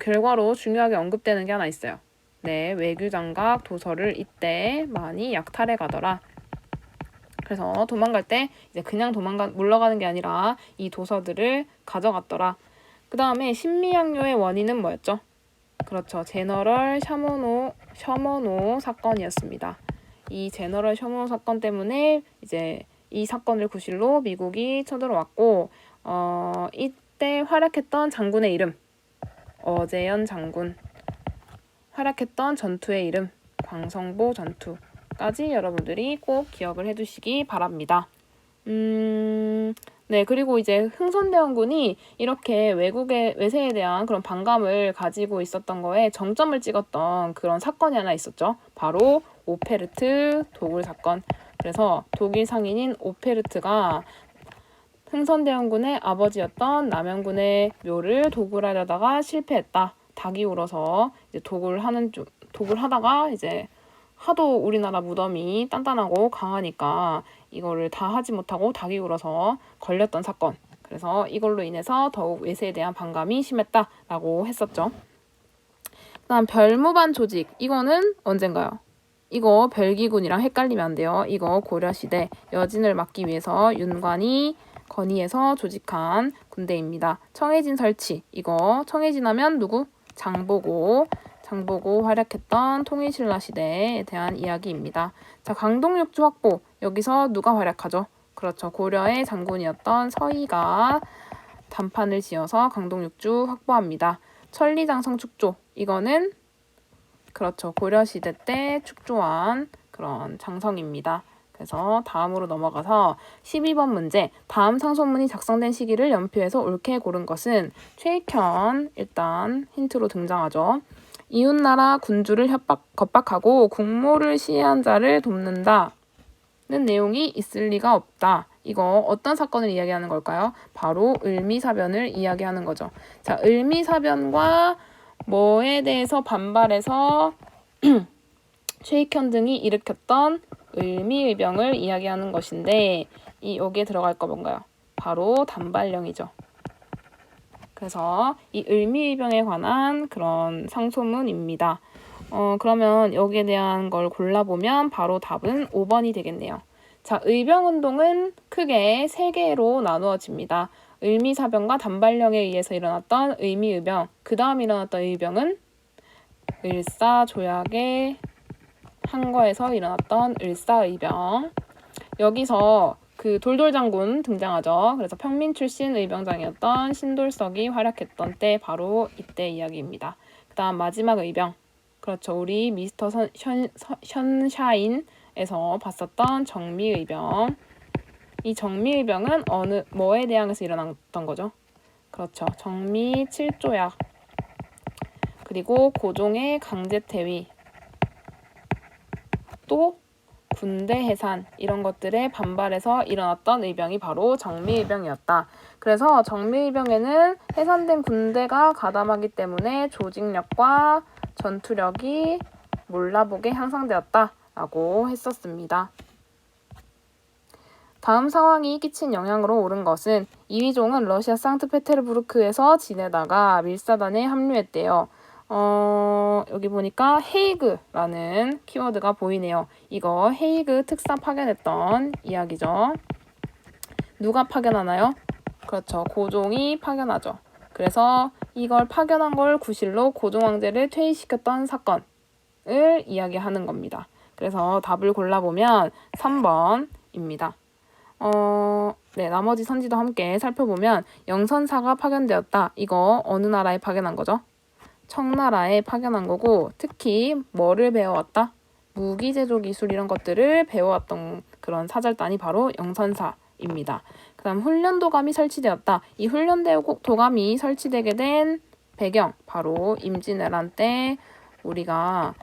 결과로 중요하게 언급되는 게 하나 있어요. 네, 외교장각 도서를 이때 많이 약탈해 가더라. 그래서 도망갈 때 이제 그냥 물러가는 게 아니라 이 도서들을 가져갔더라. 그 다음에 신미양요의 원인은 뭐였죠? 그렇죠. 제너럴 셔머노 사건이었습니다. 이 제너럴 셔머노 사건 때문에 이제 이 사건을 구실로 미국이 쳐들어왔고 이때 활약했던 장군의 이름 어재연 장군, 활약했던 전투의 이름 광성보 전투까지 여러분들이 꼭 기억을 해두시기 바랍니다. 네, 그리고 이제 흥선대원군이 이렇게 외세에 대한 그런 반감을 가지고 있었던 거에 정점을 찍었던 그런 사건이 하나 있었죠. 바로 오페르트 도굴 사건. 그래서 독일 상인인 오페르트가 흥선대원군의 아버지였던 남영군의 묘를 도굴하려다가 실패했다. 닭이 울어서 이제 도굴하다가 이제 하도 우리나라 무덤이 단단하고 강하니까 이거를 다 하지 못하고 닭이 울어서 걸렸던 사건. 그래서 이걸로 인해서 더욱 외세에 대한 반감이 심했다라고 했었죠. 그다음 별무반 조직. 이거는 언젠가요? 이거 별기군이랑 헷갈리면 안 돼요. 이거 고려시대 여진을 막기 위해서 윤관이 건의해서 조직한 군대입니다. 청해진 설치. 이거 청해진 하면 누구? 장보고 활약했던 통일신라 시대에 대한 이야기입니다. 자, 강동육주 확보. 여기서 누가 활약하죠? 그렇죠. 고려의 장군이었던 서희가 단판을 지어서 강동육주 확보합니다. 천리장성 축조. 이거는 그렇죠. 고려시대 때 축조한 그런 장성입니다. 그래서 다음으로 넘어가서 12번 문제. 다음 상소문이 작성된 시기를 연표해서 옳게 고른 것은 최익현 일단 힌트로 등장하죠. 이웃나라 군주를 겁박하고 국모를 시해한 자를 돕는다는 내용이 있을 리가 없다. 이거 어떤 사건을 이야기하는 걸까요? 바로 을미사변을 이야기하는 거죠. 자, 을미사변과 뭐에 대해서 반발해서 최익현 등이 일으켰던 을미의병을 이야기하는 것인데 여기에 들어갈 거 뭔가요? 바로 단발령이죠. 그래서 이 을미의병에 관한 그런 상소문입니다. 그러면 여기에 대한 걸 골라보면 바로 답은 5번이 되겠네요. 자, 의병운동은 크게 3개로 나누어집니다. 을미사병과 단발령에 의해서 일어났던 을미의병, 그 다음 일어났던 의병은 을사조약의 항거에서 일어났던 을사의병. 여기서 그 돌돌장군 등장하죠. 그래서 평민 출신 의병장이었던 신돌석이 활약했던 때 바로 이때 이야기입니다. 그 다음 마지막 의병. 그렇죠. 우리 미스터 션샤인에서 봤었던 정미의병. 이 정미의병은 뭐에 대항해서 일어났던 거죠? 그렇죠. 정미 7조약. 그리고 고종의 강제퇴위. 또 군대 해산 이런 것들에 반발해서 일어났던 의병이 바로 정미의병이었다. 그래서 정미의병에는 해산된 군대가 가담하기 때문에 조직력과 전투력이 몰라보게 향상되었다라고 했었습니다. 다음 상황이 끼친 영향으로 옳은 것은 이휘종은 러시아 상트페테르부르크에서 지내다가 밀사단에 합류했대요. 여기 보니까 헤이그라는 키워드가 보이네요. 이거 헤이그 특사 파견했던 이야기죠. 누가 파견하나요? 그렇죠. 고종이 파견하죠. 그래서 이걸 파견한 걸 구실로 고종 황제를 퇴위시켰던 사건을 이야기하는 겁니다. 그래서 답을 골라보면 3번입니다. 네, 나머지 선지도 함께 살펴보면 영선사가 파견되었다. 이거 어느 나라에 파견한 거죠? 청나라에 파견한 거고, 특히 뭐를 배워왔다? 무기 제조 기술 이런 것들을 배워왔던 그런 사절단이 바로 영선사입니다. 그 다음 훈련도감이 설치되었다. 이 훈련도감이 설치되게 된 배경, 바로 임진왜란 때 우리가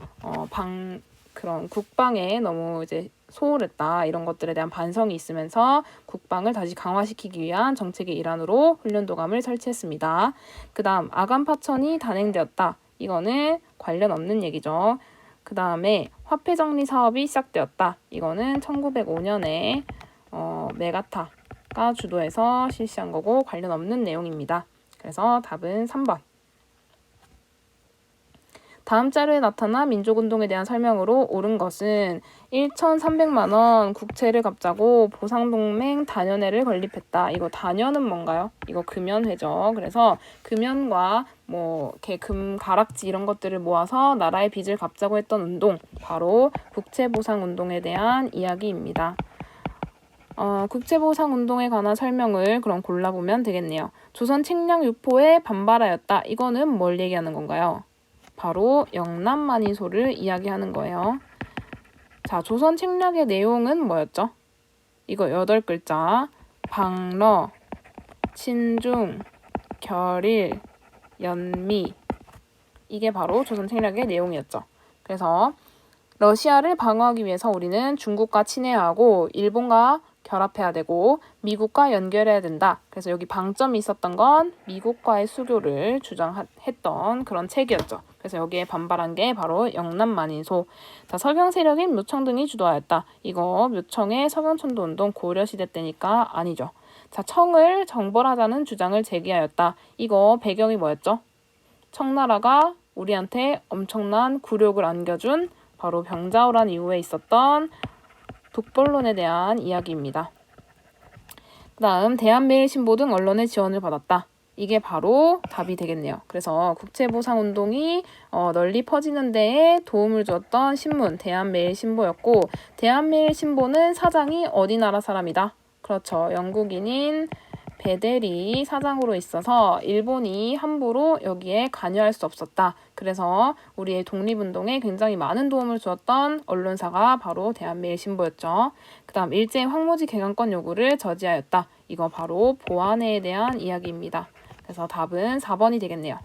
그런 국방에 너무 이제 소홀했다. 이런 것들에 대한 반성이 있으면서 국방을 다시 강화시키기 위한 정책의 일환으로 훈련도감을 설치했습니다. 그 다음 아간파천이 단행되었다. 이거는 관련 없는 얘기죠. 그 다음에 화폐정리 사업이 시작되었다. 이거는 1905년에 메가타가 주도해서 실시한 거고 관련 없는 내용입니다. 그래서 답은 3번. 다음 자료에 나타난 민족운동에 대한 설명으로 옳은 것은 1,300만 원 국채를 갚자고 보상동맹 단연회를 건립했다. 이거 단연은 뭔가요? 이거 금연회죠. 그래서 금연과 뭐 이렇게 금 가락지 이런 것들을 모아서 나라의 빚을 갚자고 했던 운동, 바로 국채보상운동에 대한 이야기입니다. 국채보상운동에 관한 설명을 그럼 골라보면 되겠네요. 조선 책량 유포에 반발하였다. 이거는 뭘 얘기하는 건가요? 바로 영남만인소를 이야기하는 거예요. 자, 조선 책략의 내용은 뭐였죠? 이거 8글자. 방러, 친중, 결일, 연미. 이게 바로 조선 책략의 내용이었죠. 그래서 러시아를 방어하기 위해서 우리는 중국과 친해야 하고 일본과 결합해야 되고 미국과 연결해야 된다. 그래서 여기 방점이 있었던 건 미국과의 수교를 주장했던 그런 책이었죠. 그래서 여기에 반발한 게 바로 영남만인소. 자, 서경 세력인 묘청 등이 주도하였다. 이거 묘청의 서경천도운동 고려시대 때니까 아니죠. 자, 청을 정벌하자는 주장을 제기하였다. 이거 배경이 뭐였죠? 청나라가 우리한테 엄청난 굴욕을 안겨준 바로 병자호란 이후에 있었던 독벌론에 대한 이야기입니다. 그 다음 대한매일신보 등 언론의 지원을 받았다. 이게 바로 답이 되겠네요. 그래서 국채보상운동이 널리 퍼지는 데에 도움을 주었던 신문 대한매일신보였고, 대한매일신보는 사장이 어디 나라 사람이다? 그렇죠. 영국인인 베델이 사장으로 있어서 일본이 함부로 여기에 관여할 수 없었다. 그래서 우리의 독립운동에 굉장히 많은 도움을 주었던 언론사가 바로 대한매일신보였죠. 그 다음 일제 황무지 개강권 요구를 저지하였다. 이거 바로 보안회에 대한 이야기입니다. 그래서 답은 4번이 되겠네요.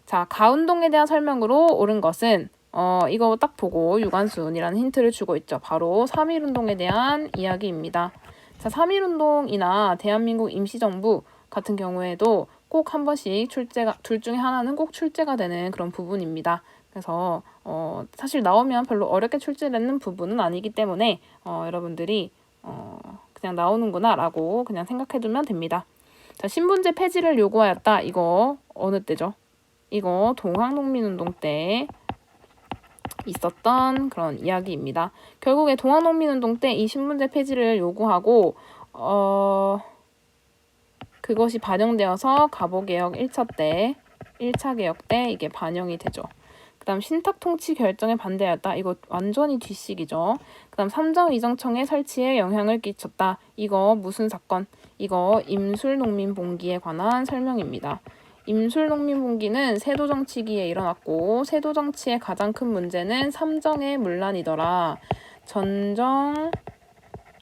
자, 가운동에 대한 설명으로 옳은 것은 이거 딱 보고 유관순이라는 힌트를 주고 있죠. 바로 3.1운동에 대한 이야기입니다. 자, 3.1운동이나 대한민국 임시정부 같은 경우에도 꼭 한 번씩 둘 중에 하나는 꼭 출제가 되는 그런 부분입니다. 그래서 사실 나오면 별로 어렵게 출제되는 부분은 아니기 때문에 여러분들이 그냥 나오는구나 라고 그냥 생각해두면 됩니다. 자, 신분제 폐지를 요구하였다. 이거 어느 때죠? 이거 동학농민운동 때 있었던 그런 이야기입니다. 결국에 동학농민운동 때 이 신분제 폐지를 요구하고 그것이 반영되어서 갑오개혁 1차 개혁 때 이게 반영이 되죠. 그 다음 신탁통치 결정에 반대하였다. 이거 완전히 뒷식이죠. 그 다음 삼정이정청의 설치에 영향을 끼쳤다. 이거 무슨 사건? 이거 임술농민봉기에 관한 설명입니다. 임술농민봉기는 세도정치기에 일어났고 세도정치의 가장 큰 문제는 삼정의 문란이더라. 전정,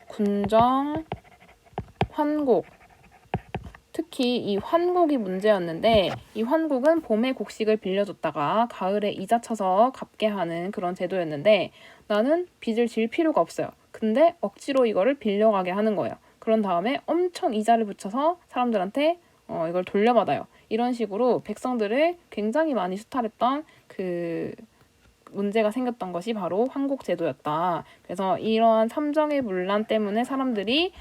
군정, 환곡. 특히 이 환곡이 문제였는데 이 환곡은 봄에 곡식을 빌려줬다가 가을에 이자 쳐서 갚게 하는 그런 제도였는데 나는 빚을 질 필요가 없어요. 근데 억지로 이거를 빌려가게 하는 거예요. 그런 다음에 엄청 이자를 붙여서 사람들한테 이걸 돌려받아요. 이런 식으로 백성들을 굉장히 많이 수탈했던 그 문제가 생겼던 것이 바로 환곡제도였다. 그래서 이러한 삼정의 문란 때문에 사람들이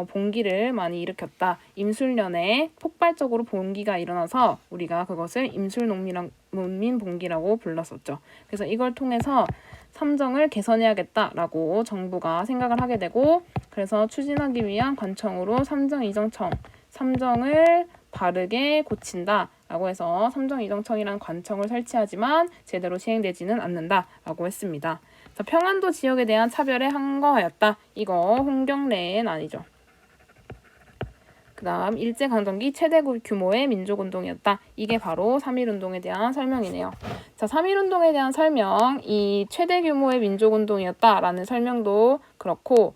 봉기를 많이 일으켰다. 임술년에 폭발적으로 봉기가 일어나서 우리가 그것을 임술농민봉기라고 불렀었죠. 그래서 이걸 통해서 삼정을 개선해야겠다라고 정부가 생각을 하게 되고 그래서 추진하기 위한 관청으로 삼정이정청, 삼정을 바르게 고친다라고 해서 삼정이정청이라는 관청을 설치하지만 제대로 시행되지는 않는다라고 했습니다. 평안도 지역에 대한 차별에 항거하였다. 이거 홍경래는 아니죠. 그 다음 일제강점기 최대 규모의 민족운동이었다. 이게 바로 3.1운동에 대한 설명이네요. 자, 3.1운동에 대한 설명, 이 최대 규모의 민족운동이었다라는 설명도 그렇고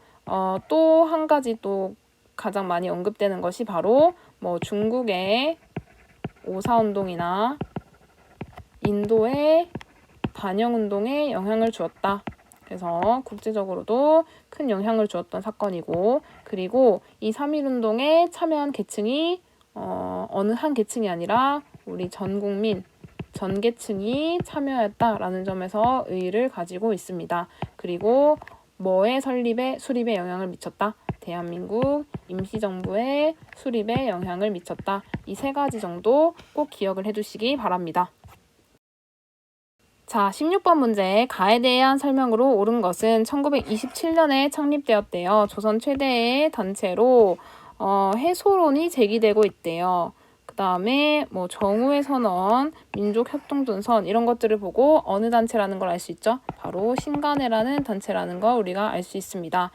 또 한 가지 또 가장 많이 언급되는 것이 바로 뭐 중국의 오사운동이나 인도의 반영운동에 영향을 주었다. 그래서 국제적으로도 큰 영향을 주었던 사건이고 그리고 이 3.1운동에 참여한 계층이 어느 한 계층이 아니라 우리 전 국민, 전 계층이 참여했다라는 점에서 의의를 가지고 있습니다. 그리고 뭐의 수립에 영향을 미쳤다? 대한민국 임시정부의 수립에 영향을 미쳤다. 이 세 가지 정도 꼭 기억을 해두시기 바랍니다. 자, 16번 문제. 가에 대한 설명으로 옳은 것은 1927년에 창립되었대요. 조선 최대의 단체로 해소론이 제기되고 있대요. 그 다음에 뭐 정우의 선언, 민족협동전선 이런 것들을 보고 어느 단체라는 걸 알 수 있죠? 바로 신간회라는 단체라는 걸 우리가 알 수 있습니다.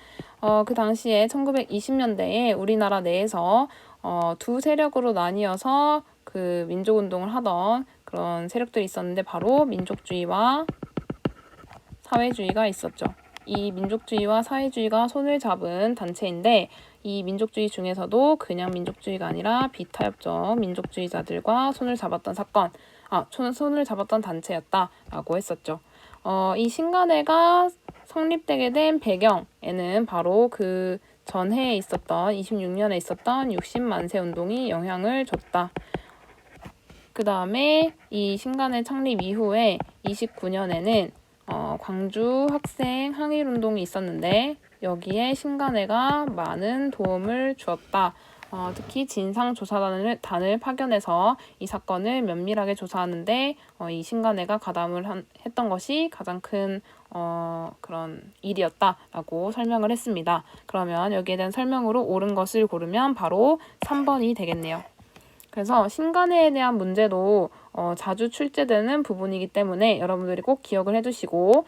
그 당시에 1920년대에 우리나라 내에서 두 세력으로 나뉘어서 그 민족운동을 하던 그런 세력들이 있었는데 바로 민족주의와 사회주의가 있었죠. 이 민족주의와 사회주의가 손을 잡은 단체인데 이 민족주의 중에서도 그냥 민족주의가 아니라 비타협적 민족주의자들과 손을 잡았던 손을 잡았던 단체였다라고 했었죠. 이 신간회가 성립되게 된 배경에는 바로 그 전해에 있었던 26년에 있었던 60만세 운동이 영향을 줬다. 그 다음에 이 신간회 창립 이후에 29년에는 광주 학생 항일운동이 있었는데 여기에 신간회가 많은 도움을 주었다. 특히 진상조사단을 파견해서 이 사건을 면밀하게 조사하는데 이 신간회가 가담을 했던 것이 가장 큰 그런 일이었다라고 설명을 했습니다. 그러면 여기에 대한 설명으로 옳은 것을 고르면 바로 3번이 되겠네요. 그래서 신간회에 대한 문제도 자주 출제되는 부분이기 때문에 여러분들이 꼭 기억을 해두시고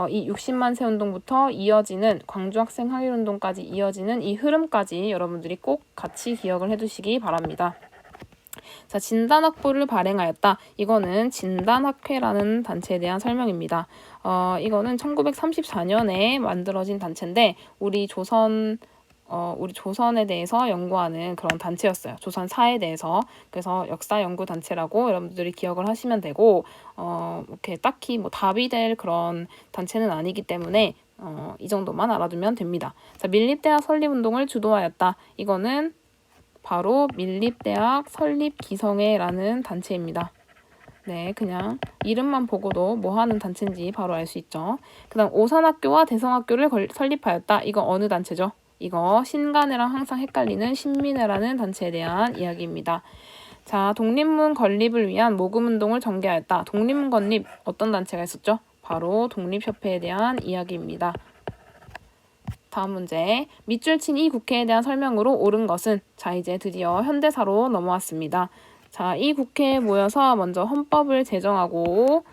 이 60만 세 운동부터 이어지는 광주 학생 항일 운동까지 이어지는 이 흐름까지 여러분들이 꼭 같이 기억을 해두시기 바랍니다. 자, 진단학부를 발행하였다. 이거는 진단학회라는 단체에 대한 설명입니다. 이거는 1934년에 만들어진 단체인데 우리 조선에 대해서 연구하는 그런 단체였어요. 조선사에 대해서. 그래서 역사연구단체라고 여러분들이 기억을 하시면 되고, 이렇게 딱히 뭐 답이 될 그런 단체는 아니기 때문에, 이 정도만 알아두면 됩니다. 자, 밀립대학 설립운동을 주도하였다. 이거는 바로 밀립대학 설립기성회라는 단체입니다. 네, 그냥 이름만 보고도 뭐 하는 단체인지 바로 알 수 있죠. 그 다음 오산학교와 대성학교를 설립하였다. 이거 어느 단체죠? 이거 신간회랑 항상 헷갈리는 신민회라는 단체에 대한 이야기입니다. 자, 독립문 건립을 위한 모금운동을 전개하였다. 독립문 건립 어떤 단체가 있었죠? 바로 독립협회에 대한 이야기입니다. 다음 문제. 밑줄 친 이 국회에 대한 설명으로 옳은 것은 자, 이제 드디어 현대사로 넘어왔습니다. 자, 이 국회에 모여서 먼저 헌법을 제정하고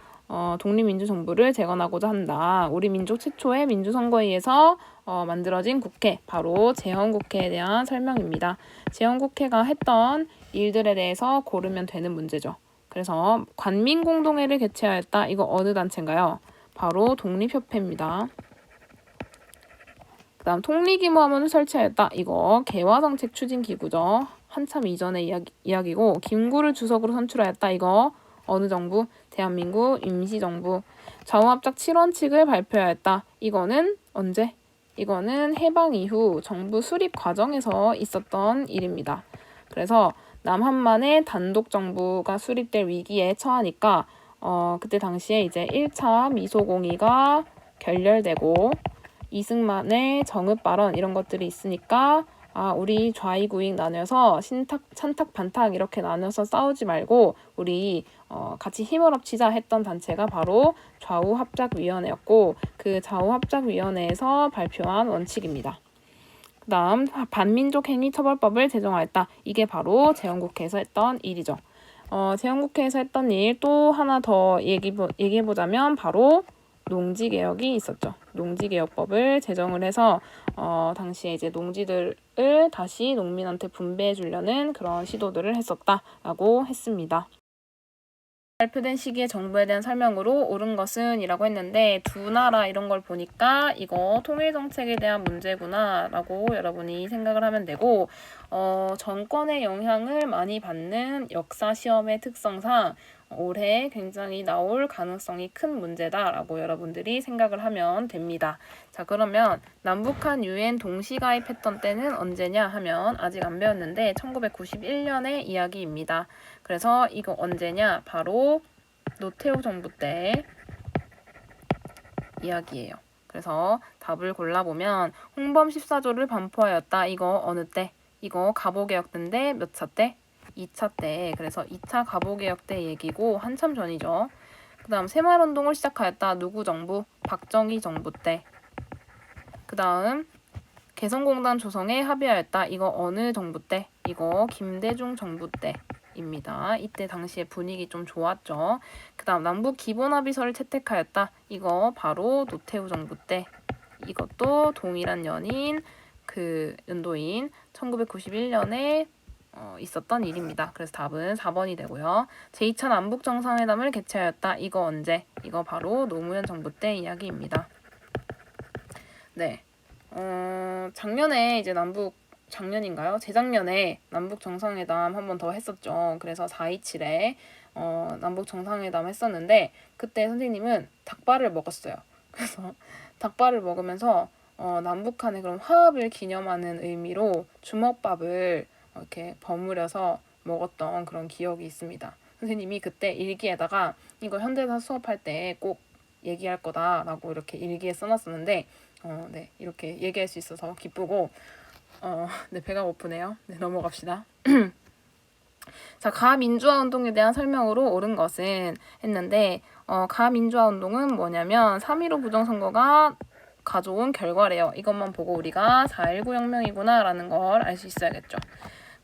독립민주정부를 재건하고자 한다. 우리 민족 최초의 민주선거에 만들어진 국회, 바로 재헌국회에 대한 설명입니다. 재헌국회가 했던 일들에 대해서 고르면 되는 문제죠. 그래서 관민공동회를 개최하였다. 이거 어느 단체인가요? 바로 독립협회입니다. 그 다음 통리기무화문을 설치하였다. 이거 개화정책 추진기구죠. 한참 이전의 이야기고 김구를 주석으로 선출하였다. 이거 어느 정부? 대한민국 임시정부. 좌우합작 7원칙을 발표하였다. 이거는 언제? 이거는 해방 이후 정부 수립 과정에서 있었던 일입니다. 그래서 남한만의 단독 정부가 수립될 위기에 처하니까 그때 당시에 이제 1차 미소공의가 결렬되고 이승만의 정읍 발언 이런 것들이 있으니까 우리 좌익우익 나눠서 찬탁 반탁 이렇게 나눠서 싸우지 말고 우리 같이 힘을 합치자 했던 단체가 바로 좌우합작위원회였고 그 좌우합작위원회에서 발표한 원칙입니다. 그 다음 반민족행위처벌법을 제정하였다. 이게 바로 재헌국회에서 했던 일이죠. 재헌국회에서 했던 일 또 하나 더 얘기해보자면 바로 농지개혁이 있었죠. 농지개혁법을 제정을 해서 당시에 이제 농지들을 다시 농민한테 분배해 주려는 그런 시도들을 했었다라고 했습니다. 발표된 시기의 정부에 대한 설명으로 옳은 것은 이라고 했는데 두 나라 이런 걸 보니까 이거 통일정책에 대한 문제구나 라고 여러분이 생각을 하면 되고 정권의 영향을 많이 받는 역사시험의 특성상 올해 굉장히 나올 가능성이 큰 문제다라고 여러분들이 생각을 하면 됩니다. 자, 그러면 남북한 유엔 동시 가입했던 때는 언제냐 하면 아직 안 배웠는데 1991년의 이야기입니다. 그래서 이거 언제냐? 바로 노태우 정부 때 이야기예요. 그래서 답을 골라보면 홍범 14조를 반포하였다. 이거 어느 때? 이거 갑오개혁 때인데 몇 차 때? 2차 때. 그래서 2차 갑오개혁 때 얘기고 한참 전이죠. 그 그 다음 새마을운동을 시작하였다. 누구 정부? 박정희 정부 때. 그 다음 개성공단 조성에 합의하였다. 이거 어느 정부 때? 이거 김대중 정부 때입니다. 이때 당시에 분위기 좀 좋았죠. 그 다음 남북 기본합의서를 채택하였다. 이거 바로 노태우 정부 때. 이것도 동일한 연인, 그 연도인 1991년에 있었던 일입니다. 그래서 답은 4번이 되고요. 제2차 남북정상회담을 개최하였다. 이거 언제? 이거 바로 노무현 정부 때 이야기입니다. 네. 작년에 이제 작년인가요? 재작년에 남북 정상회담 한 번 더 했었죠. 그래서 4.27에 남북 정상회담 했었는데 그때 선생님은 닭발을 먹었어요. 그래서 닭발을 먹으면서 남북 한의 그런 화합을 기념하는 의미로 주먹밥을 이렇게 버무려서 먹었던 그런 기억이 있습니다. 선생님이 그때 일기에다가 이거 현대사 수업할 때 꼭 얘기할 거다라고 이렇게 일기에 써놨었는데 네, 이렇게 얘기할 수 있어서 기쁘고 네, 배가 고프네요. 네, 넘어갑시다. 자, 가민주화 운동에 대한 설명으로 옳은 것은 했는데 가민주화 운동은 뭐냐면 3.15 부정선거가 가져온 결과래요. 이것만 보고 우리가 4.19 혁명이구나 라는 걸 알 수 있어야겠죠.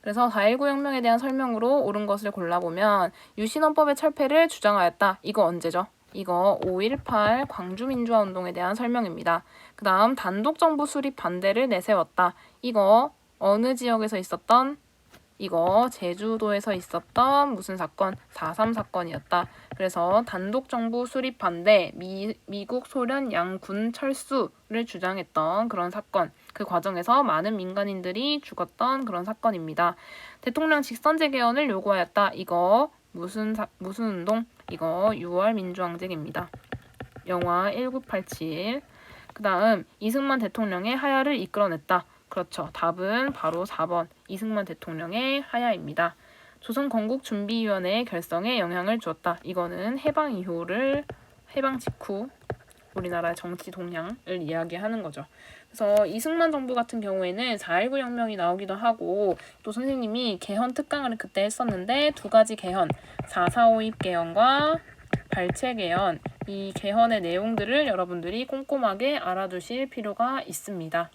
그래서 4.19 혁명에 대한 설명으로 옳은 것을 골라보면 유신헌법의 철폐를 주장하였다. 이거 언제죠? 이거 5.18 광주민주화운동에 대한 설명입니다. 그 다음 단독정부 수립 반대를 내세웠다. 이거 어느 지역에서 있었던? 이거 제주도에서 있었던 무슨 사건? 4.3 사건이었다. 그래서 단독정부 수립 반대, 미국 소련 양군 철수를 주장했던 그런 사건. 그 과정에서 많은 민간인들이 죽었던 그런 사건입니다. 대통령 직선제 개헌을 요구하였다. 이거 무슨 운동? 이거 6월 민주항쟁입니다. 영화 1987. 그 다음 이승만 대통령의 하야를 이끌어냈다. 그렇죠. 답은 바로 4번 이승만 대통령의 하야입니다. 조선 건국준비위원회의 결성에 영향을 주었다. 이거는 해방 직후 우리나라의 정치 동향을 이야기하는 거죠. 그래서 이승만 정부 같은 경우에는 4.19 혁명이 나오기도 하고 또 선생님이 개헌 특강을 그때 했었는데 두 가지 개헌, 4.4.5입 개헌과 발췌 개헌, 이 개헌의 내용들을 여러분들이 꼼꼼하게 알아두실 필요가 있습니다.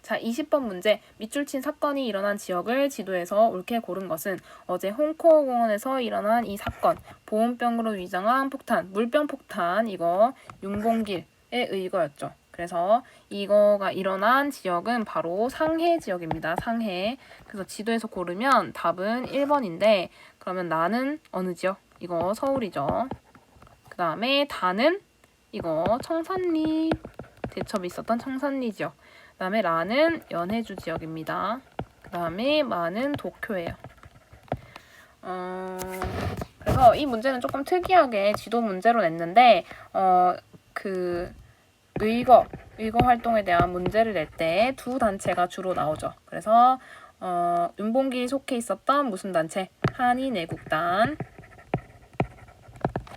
자, 20번 문제. 밑줄 친 사건이 일어난 지역을 지도에서 옳게 고른 것은 어제 홍코어 공원에서 일어난 이 사건, 보온병으로 위장한 폭탄, 물병 폭탄, 이거 윤봉길에 의거였죠. 그래서 이거가 일어난 지역은 바로 상해 지역입니다. 상해. 그래서 지도에서 고르면 답은 1번인데 그러면 나는 어느 지역? 이거 서울이죠. 그 다음에 다는 이거 청산리 대첩이 있었던 청산리 지역. 그 다음에 라는 연해주 지역입니다. 그 다음에 마는 도쿄예요. 그래서 이 문제는 조금 특이하게 지도 문제로 냈는데 그 의거 활동에 대한 문제를 낼 때 두 단체가 주로 나오죠. 그래서 윤봉길이 속해 있었던 무슨 단체? 한인애국단.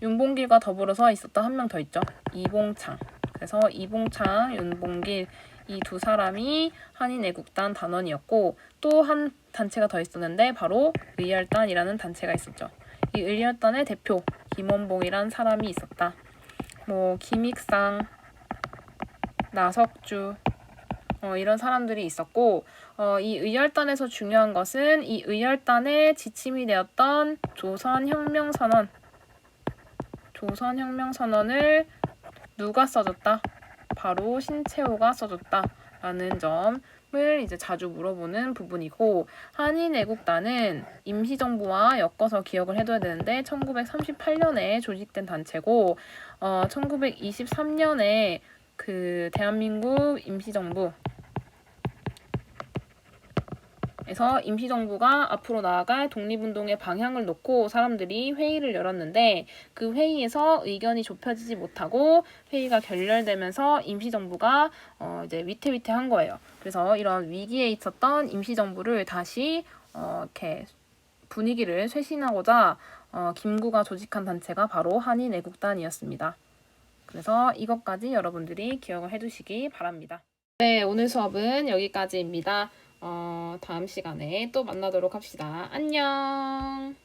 윤봉길과 더불어서 있었던 한 명 더 있죠. 이봉창. 그래서 이봉창, 윤봉길 이 두 사람이 한인애국단 단원이었고 또 한 단체가 더 있었는데 바로 의열단이라는 단체가 있었죠. 이 의열단의 대표 김원봉이란 사람이 있었다. 뭐 김익상, 나석주 이런 사람들이 있었고 이 의열단에서 중요한 것은 이 의열단의 지침이 되었던 조선혁명선언을 누가 써줬다? 바로 신채호가 써줬다라는 점을 이제 자주 물어보는 부분이고 한인애국단은 임시정부와 엮어서 기억을 해둬야 되는데 1938년에 조직된 단체고 1923년에 그 대한민국 임시정부 에서 임시정부가 앞으로 나아갈 독립운동의 방향을 놓고 사람들이 회의를 열었는데 그 회의에서 의견이 좁혀지지 못하고 회의가 결렬되면서 임시정부가 이제 위태위태한 거예요. 그래서 이런 위기에 있었던 임시정부를 다시 이렇게 분위기를 쇄신하고자 김구가 조직한 단체가 바로 한인애국단이었습니다. 그래서 이것까지 여러분들이 기억을 해두시기 바랍니다. 네, 오늘 수업은 여기까지입니다. 다음 시간에 또 만나도록 합시다. 안녕!